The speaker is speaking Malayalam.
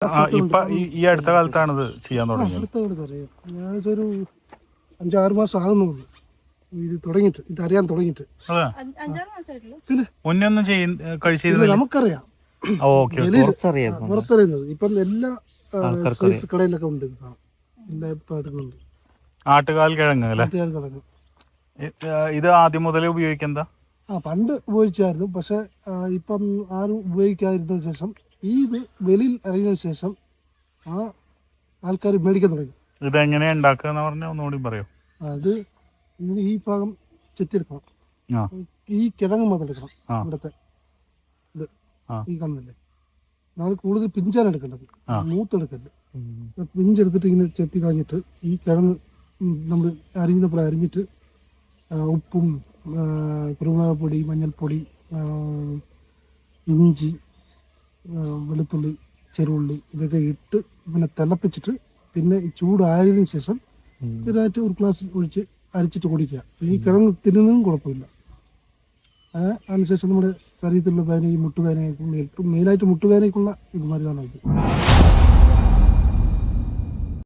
ഈ അടുത്ത കാലത്താണ് ഇത് ചെയ്യാൻ തുടങ്ങിയത്. ഞാനൊരു 5-6 മാസം ആകുന്നുള്ളൂ ഇത് തുടങ്ങിയിട്ട്, ഇത് അറിയാൻ തുടങ്ങിയിട്ട്. മുന്നൊന്നും കഴിച്ചിരുന്നില്ല. നമുക്കറിയാം പുറത്തറിയുന്നത്. ഇപ്പം എല്ലാ കടയിലൊക്കെ ഉണ്ട്. എല്ലാ പാട്ടുകളുണ്ട്. ആട്ടുകാൽ കിഴങ്ങ് അല്ലേ? ഇത് ആദ്യം മുതലേ ഉപയോഗിക്കുന്നതാ? പണ്ട് ഉപയോഗിച്ചായിരുന്നു. പക്ഷെ ഇപ്പം ആരും ഉപയോഗിക്കാതിരുന്നതിന് ശേഷം ഇത് വെളിയിൽ ഇറങ്ങിയതിന് ശേഷം ആൾക്കാർ മേടിക്കാൻ തുടങ്ങി. ഇതെങ്ങനെയാ ഉണ്ടാക്കുക പറഞ്ഞാൽ ഒന്നുകൂടി പറയോ? അത് ഈ ഭാഗം ചെത്തിയെടുക്കണം. ഈ കിഴങ്ങ് മാത്രം എടുക്കണം. ഇവിടുത്തെ ഇത് ഈ കാണുന്നില്ലേ, നമ്മൾ കൂടുതൽ പിഞ്ചാണ് എടുക്കേണ്ടത്, മൂത്തെടുക്കരുത്. പിഞ്ചെടുത്തിട്ട് ഇങ്ങനെ ചെത്തി കളഞ്ഞിട്ട് ഈ കിഴങ്ങ് നമ്മൾ അരിഞ്ഞപ്പോൾ അരിഞ്ഞിട്ട് ഉപ്പും കുരുമുളക്, മഞ്ഞൾപ്പൊടി, ഇഞ്ചി, വെളുത്തുള്ളി, ചെറുള്ളി ഇതൊക്കെ ഇട്ട് പിന്നെ തിളപ്പിച്ചിട്ട് പിന്നെ ചൂടായതിനു ശേഷം ചെറുതായിട്ട് ഒരു ഗ്ലാസ് ഒഴിച്ച് അരിച്ചിട്ട് കുടിക്കുക. ഈ കിഴങ്ങ് തിന്നുന്നതും കുഴപ്പമില്ല. അതിനുശേഷം നമ്മുടെ ശരീരത്തിലുള്ള വേദനയും മുട്ടുവേദനയ്ക്കും മെയിനായിട്ട് മുട്ടുവേദനയ്ക്കുള്ള ഇത് മരുന്നാണ് ഇത്.